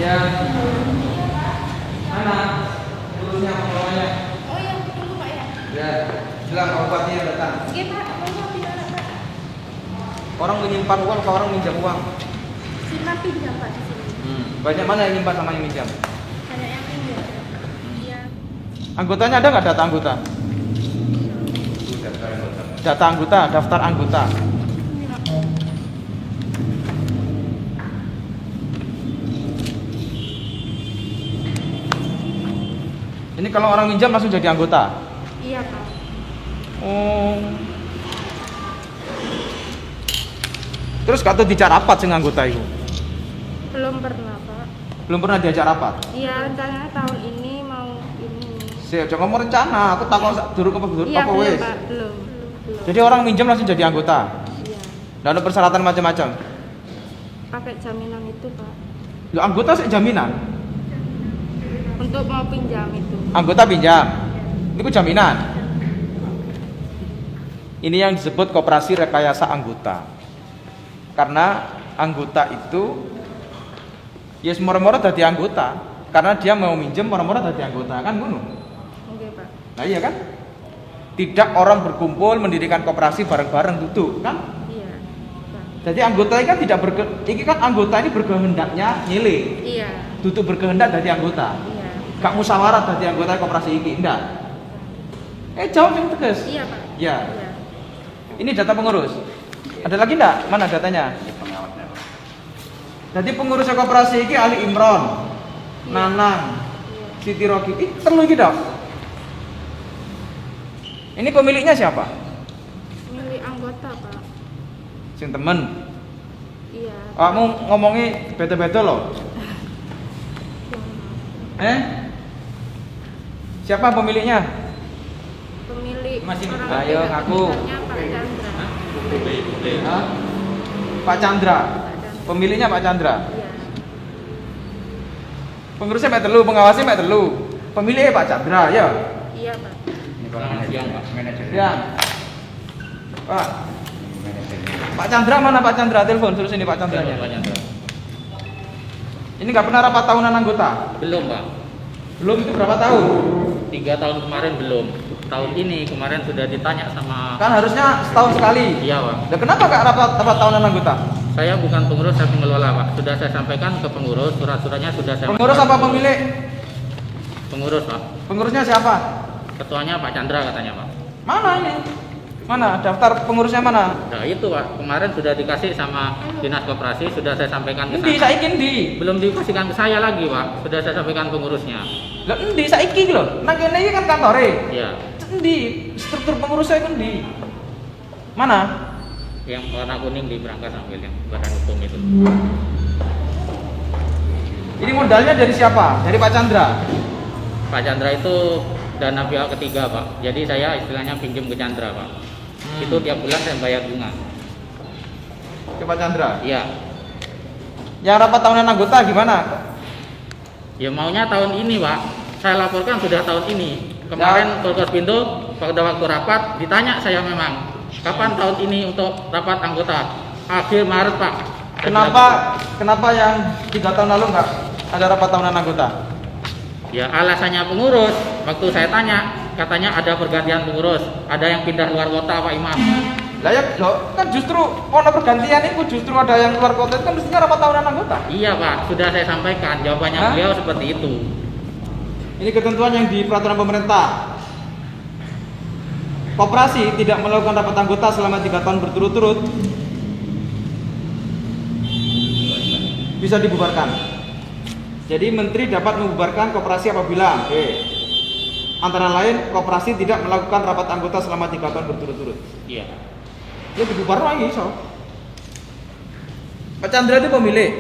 Ya. Mana? Urusnya pengawalnya. Oh iya, tunggu Pak ya. Ya. Bilang Pak Bupatinya datang. Iya Pak, tunggu di mana Pak? Orang menyimpan uang, ke orang minjam uang. Simpan pinjam Pak di sini. Banyak mana yang nyimpan sama yang minjam? Banyak yang pinjam. Iya. Anggotanya ada nggak data anggota? Data anggota, daftar anggota. Ini Pak. Ini kalau orang minjam langsung jadi anggota. Iya Pak. Oh. Terus kata dijak rapat sing anggota itu? Belum pernah Pak. Belum pernah diajak rapat. Iya, rencananya tahun ini mau ini. Saya jangan ngomong rencana, aku takut dulu ke Iya apa belum wes. Pak, belum. Jadi orang minjam langsung jadi anggota. Iya. Dan ada persyaratan macam-macam. Pakai jaminan itu Pak. Loh, anggota sih jaminan. Untuk mau pinjam itu. Anggota pinjam. Ini ku jaminan. Ini yang disebut koperasi rekayasa anggota. Karena anggota itu ya moro-moro dadi anggota. Karena dia mau minjem moro-moro dadi anggota, kan ngono. Oke Pak. Nah iya kan? Tidak orang berkumpul mendirikan koperasi bareng-bareng duduk, kan? Iya. Pak. Jadi anggota ini kan tidak ini kan anggota ini berkehendaknya nyilih. Iya. Duduk berkehendak jadi anggota. Iya. Gak musyawarah jadi anggota koperasi ini, enggak. Jawab yang tegas. Iya Pak. Ya. Iya. Ini data pengurus. Ada lagi enggak? Mana datanya? Jadi pengurus koperasi ini Ali Imron, Nanang, Iya. Siti Rogi. Perlu iki, Dok. Ini pemiliknya siapa? Milik anggota Pak. Sing temen. Iya. Kamu ngomongi beda-beda loh. Siapa pemiliknya? Pemilik Masih- orang Ayo, ketiga ngaku. pemiliknya Pak Chandra. Hah? Pak Chandra. Pak Chandra. Pemiliknya Pak Chandra. Iya. Pengurusnya Pak Telu, pengawasnya Pak Telu. Pemiliknya Pak Chandra, ya. Iya Pak. Ya. Pak. Pak Chandra mana Pak Chandra? Telepon suruh sini Pak Chandranya. Ini nggak pernah rapat tahunan anggota? Belum Pak, Belum, itu berapa tahun? 3 tahun kemarin belum. Tahun ini kemarin sudah ditanya sama. Kan harusnya setahun sekali. Iya Pak, Nah, kenapa nggak rapat tahunan anggota? saya bukan pengurus, saya pengelola Pak. Sudah saya sampaikan ke pengurus, surat-suratnya sudah saya. Pengurus apa pemilik? Pengurus Pak, Pengurusnya siapa? ketuanya Pak Chandra katanya Pak. Mana ini? Mana? Daftar pengurusnya mana? Nah itu Pak, kemarin sudah dikasih sama dinas koperasi, sudah saya sampaikan ke Endi sana. saiki endi? Belum dikasihkan ke saya lagi Pak, sudah saya sampaikan pengurusnya. Lah endi saiki iki lho? Nang kene iki kan kantore. Iya, Endi? Struktur pengurusnya itu endi? Mana? yang warna kuning di berangkas ambil yang badan hukum itu. Ini modalnya dari siapa? Dari Pak Chandra. Pak Chandra itu dana pihak ketiga Pak, jadi saya istilahnya pinjam ke Chandra Pak. Itu tiap bulan saya bayar bunga. Ke Pak Chandra. Iya. Yang rapat tahunan anggota gimana? Ya maunya tahun ini Pak. Saya laporkan sudah tahun ini. Kemarin Polres Pindo pada waktu rapat ditanya saya memang kapan tahun ini untuk rapat anggota. Akhir Maret Pak. Saya Kenapa yang 3 tahun lalu nggak ada rapat tahunan anggota? bilang, ya alasannya pengurus. Waktu saya tanya katanya ada pergantian pengurus. Ada yang pindah luar kota Pak Imam. Lah ya, kan justru ono pergantian itu justru ada yang keluar kota itu kan mestinya rapat tahunan anggota. Iya Pak, sudah saya sampaikan. Jawabannya Hah? beliau seperti itu. Ini ketentuan yang di peraturan pemerintah. Koperasi tidak melakukan rapat anggota selama 3 tahun berturut-turut bisa dibubarkan. Jadi menteri dapat membubarkan koperasi apabila antara lain koperasi tidak melakukan rapat anggota selama 3 tahun berturut-turut. Iya. Ya dibubar lagi so. Pak Chandra itu pemilik.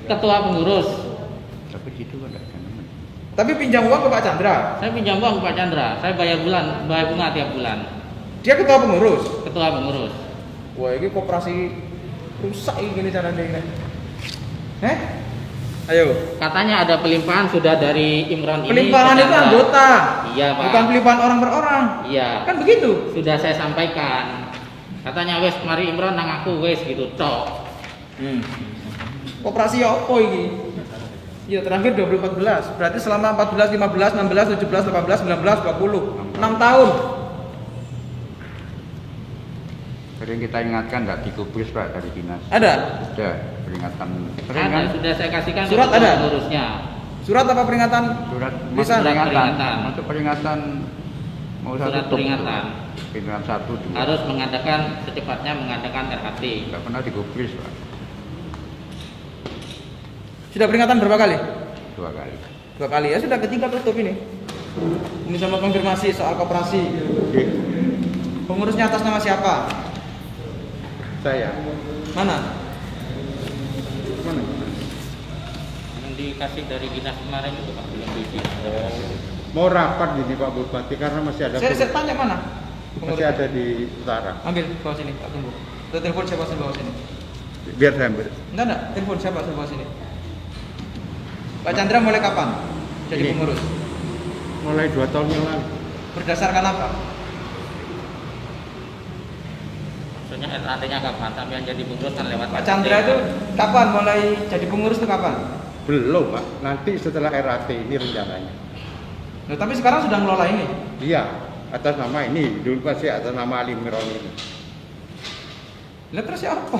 Ketua pengurus. Tapi pinjam uang ke Pak Chandra. Saya pinjam uang ke Pak Chandra. Saya bayar bunga tiap bulan. Dia ketua pengurus. Ketua pengurus. Wah, ini koperasi rusak ini caranya ini. Ayo. Katanya ada pelimpahan sudah dari Imron ini. Pelimpahan ke itu Chandra. anggota. Iya Pak. Bukan pelimpahan orang per orang. Iya. Kan begitu. Sudah saya sampaikan. Katanya wes mari Imron nang aku wes gitu tok. Koperasi apa ini? Ya terakhir 2014. Berarti selama 14, 15, 16, 17, 18, 19, 20. 6 tahun. Sering kita ingatkan nggak digubris Pak dari dinas. Ada? Ada peringatan. Sering Ada, kan? sudah saya kasihkan Surat ke ada? pengurusnya. Surat apa peringatan? Surat Lisan? masuk peringatan. Peringatan. Masuk peringatan mau Surat satu peringatan. Peringatan 1, 2. Harus mengadakan secepatnya mengadakan RHT. Nggak pernah digubris Pak. Sudah peringatan berapa kali? 2 kali. 2 kali ya, sudah ketiga tutup ini. Ini sama konfirmasi soal koperasi. Oke. Pengurusnya atas nama siapa? Saya. Mana? Mana? Yang dikasih dari dinas kemarin itu Pak, belum diisi. Mau rapat gini Pak Bupati karena masih ada Saya tanya mana? masih ada di utara. Ambil bawa sini, tak tunggu. Tuh, telepon siapa suruh bawa sini? Biar saya ambil. Enggak, telepon siapa suruh bawa sini? Pak Chandra mulai kapan jadi Ini. pengurus? Mulai 2 tahun yang lalu. Berdasarkan apa? Maksudnya RHT-nya kapan? Sampai yang jadi pengurus kan lewat Pak Chandra itu kapan mulai jadi pengurus itu kapan? Belum Pak. Nanti setelah RAT ini rencananya. Loh, tapi sekarang sudah ngelola ini. Iya. Atas nama ini. Dulu pasti atas nama Ali Miron ini. Lah terus siapa?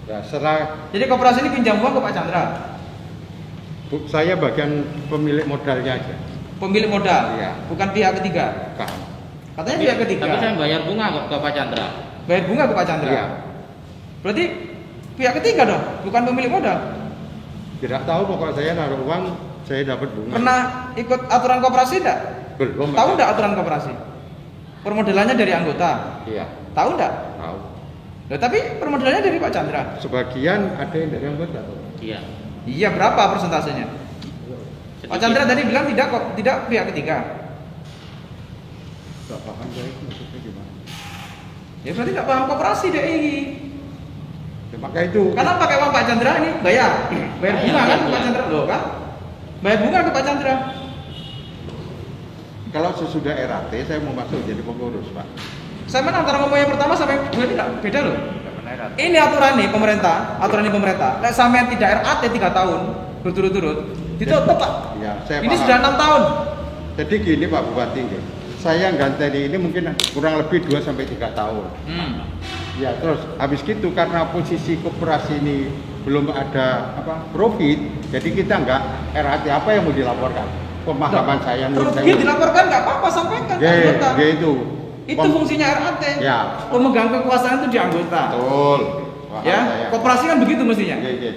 Ya, setelah Jadi koperasi ini pinjam uang ke Pak Chandra. saya bagian pemilik modalnya aja. Pemilik modal, Iya. bukan pihak ketiga. Kan. Katanya pihak ketiga. Tapi saya bayar bunga kok ke Pak Chandra. Bayar bunga ke Pak Chandra. Iya. Berarti pihak ketiga dong, bukan pemilik modal. Tidak tahu pokok saya naruh uang, saya dapat bunga. Pernah ikut aturan koperasi enggak? Belum. Tahu Pak. enggak aturan koperasi? Permodalannya dari anggota. Iya. Tahu enggak? Tahu. Loh, tapi permodalannya dari Pak Chandra. Sebagian ada yang dari anggota. Iya. Iya, berapa persentasenya? Pak Sedikit. Chandra tadi bilang tidak kok, tidak pihak ketiga. Tidak paham saya itu maksudnya gimana. Ya berarti tidak paham koperasi deh ini. Ya, maka itu. Karena pakai uang Pak Chandra ini bayar bunga kan ke Pak Iya. Chandra loh kan? Bayar bunga ke Pak Chandra. Kalau sesudah RAT saya mau masuk jadi pengurus Pak. Saya mana antara ngomong yang pertama sampai yang kedua tidak beda loh. Tidak pernah RAT. Ini aturan nih pemerintah, aturan ini pemerintah. Nek sampean tidak RAT 3 tahun berturut-turut, ditutup Pak. Ya, saya Ini paham. sudah 6 tahun. Jadi gini Pak Bupati, nggih. Saya ganteni ini mungkin kurang lebih 2 sampai 3 tahun. Ya, terus habis gitu karena posisi koperasi ini belum ada profit, jadi kita enggak RAT apa yang mau dilaporkan. Pemahaman saya menurut Rugi saya. dilaporkan nggak apa-apa, sampaikan ke Ya, anggota. ya itu. Itu fungsinya RAT. Ya. Pemegang kekuasaan itu di anggota. Betul. Paham Ya, saya. koperasi kan begitu mestinya. Ya, ya.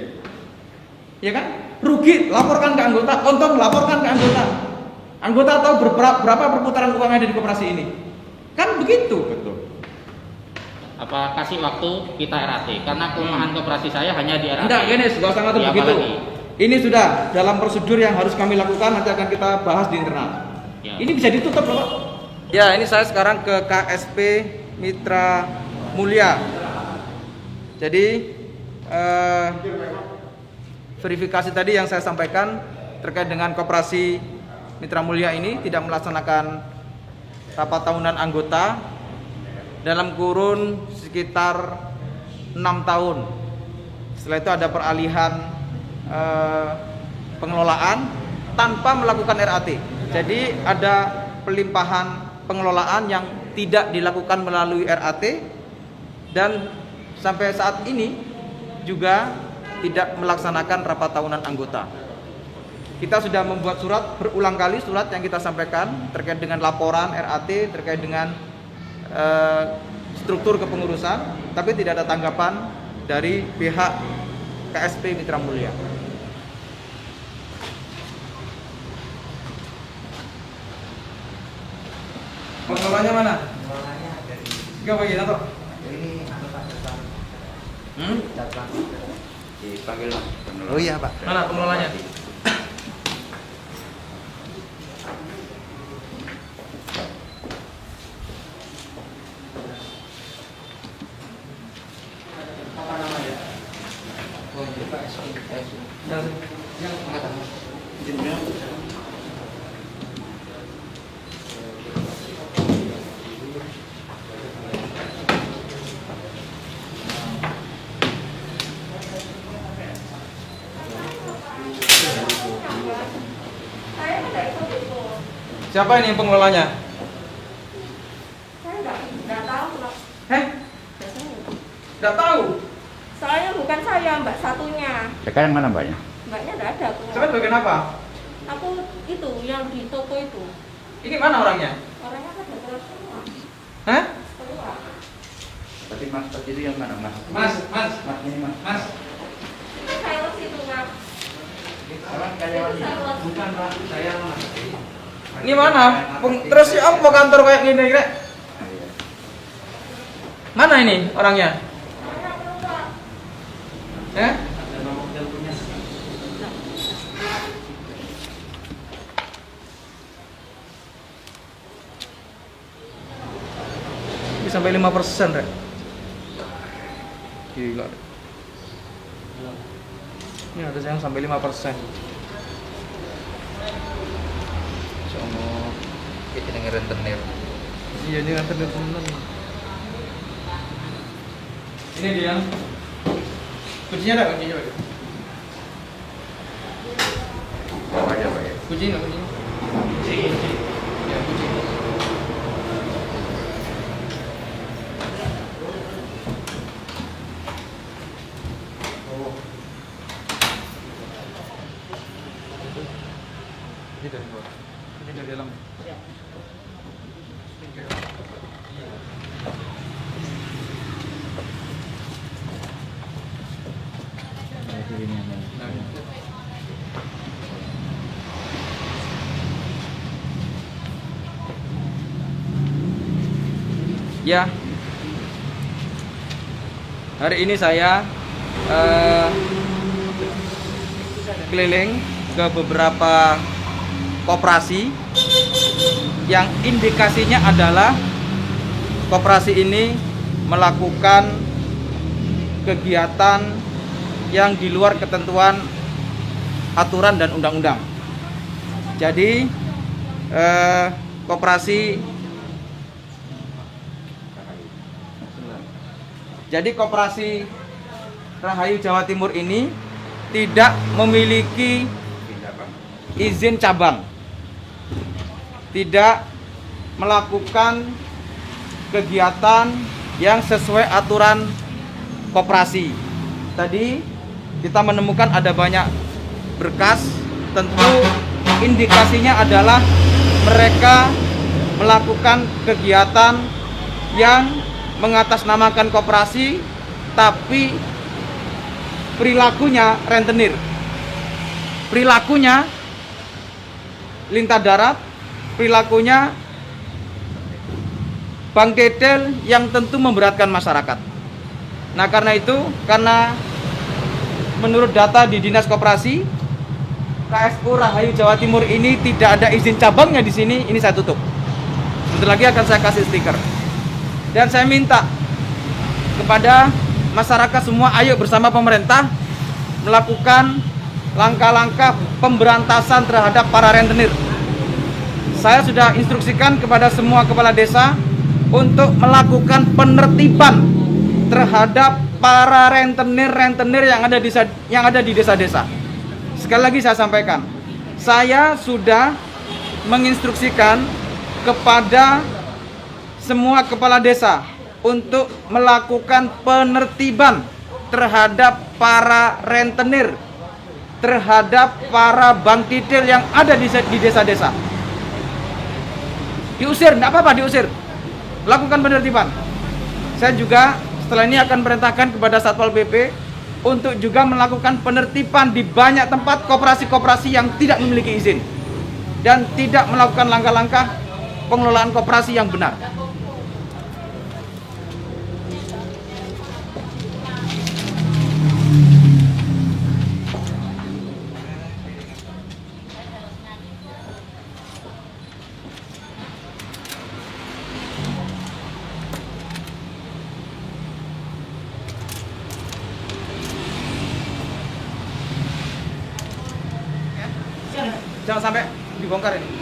Ya kan? Rugi laporkan ke anggota, untung laporkan ke anggota. Anggota tahu berapa perputaran uang yang ada di koperasi ini. Kan begitu. Betul. Apa kasih waktu kita RHT? Karena kelemahan koperasi saya hanya di RHT. Enggak, gini, gak usah ngatur Ya, begitu. apalagi? Ini sudah dalam prosedur yang harus kami lakukan, nanti akan kita bahas di internal. Ya. Ini bisa ditutup loh Pak. Ya, ini saya sekarang ke KSP Mitra Mulia. Jadi verifikasi tadi yang saya sampaikan terkait dengan koperasi Mitra Mulia ini tidak melaksanakan rapat tahunan anggota dalam kurun sekitar 6 tahun. Setelah itu ada peralihan pengelolaan tanpa melakukan RAT. Jadi ada pelimpahan pengelolaan yang tidak dilakukan melalui RAT dan sampai saat ini juga tidak melaksanakan rapat tahunan anggota. Kita sudah membuat surat berulang kali, surat yang kita sampaikan terkait dengan laporan RAT, terkait dengan struktur kepengurusan, tapi tidak ada tanggapan dari pihak KSP Mitra Mulia. Pengelolanya mana? Pengelolanya ada di Enggak bagian atau? ini atau Pak Sersan. Datang. Dipanggil Mas. Oh iya Pak. Mana pengelolanya? Apa namanya? Oh ini Pak SI. Yang angkatan Mas. Jenderal. Siapa ini pengelolanya? Saya nggak tahu Pak. Heh, Biasanya. nggak tahu. Soalnya bukan saya, Mbak satunya. Sekarang mana mbaknya? Mbaknya nggak ada. Aku. Sampai bagian apa? Aku itu yang di toko itu. Ini mana orangnya? Orangnya kan keluar semua. Hah? Keluar. Berarti mas itu yang mana mas? Mas, Ini mas. Mas. Itu sales itu Pak. Orang Itu sales. Bukan Pak, saya Mas. Ini mana? Terus si apa kantor kayak gini kira? Mana ini orangnya? Orangnya keluar. Eh? Ada nomor teleponnya. Bisa sampai 5%, Rek. Gila. Ini ada yang sampai 5%. Sama kita dengan rentenir. Iya, ini kan temen. Ini dia. Kuncinya ada, kuncinya ada. Apa aja pak ya? Kuncinya, kuncinya. Ya, kunci. Ini dari luar. Ini dari dalam. Ya, hari ini saya keliling ke beberapa koperasi yang indikasinya adalah koperasi ini melakukan kegiatan yang di luar ketentuan aturan dan undang-undang. Jadi koperasi Rahayu Jawa Timur ini tidak memiliki izin cabang, tidak melakukan kegiatan yang sesuai aturan koperasi. Tadi kita menemukan ada banyak berkas, tentu indikasinya adalah mereka melakukan kegiatan yang mengatasnamakan koperasi tapi perilakunya rentenir, perilakunya lintah darat, perilakunya bank kedel yang tentu memberatkan masyarakat. Nah, karena itu, karena menurut data di Dinas Koperasi, KSU Rahayu Jawa Timur ini tidak ada izin cabangnya di sini, ini saya tutup. Sebentar lagi akan saya kasih stiker. Dan saya minta kepada masyarakat semua, ayo bersama pemerintah melakukan langkah-langkah pemberantasan terhadap para rentenir. Saya sudah instruksikan kepada semua kepala desa untuk melakukan penertiban terhadap para rentenir yang ada di desa-desa. Sekali lagi saya sampaikan, saya sudah menginstruksikan kepada semua kepala desa untuk melakukan penertiban terhadap para rentenir, terhadap para bank tidil yang ada di desa-desa. Diusir, tidak apa-apa diusir. Lakukan penertiban. Saya juga setelah ini akan perintahkan kepada Satpol PP untuk juga melakukan penertiban di banyak tempat koperasi-koperasi yang tidak memiliki izin dan tidak melakukan langkah-langkah pengelolaan koperasi yang benar. Jangan sampai dibongkar ini.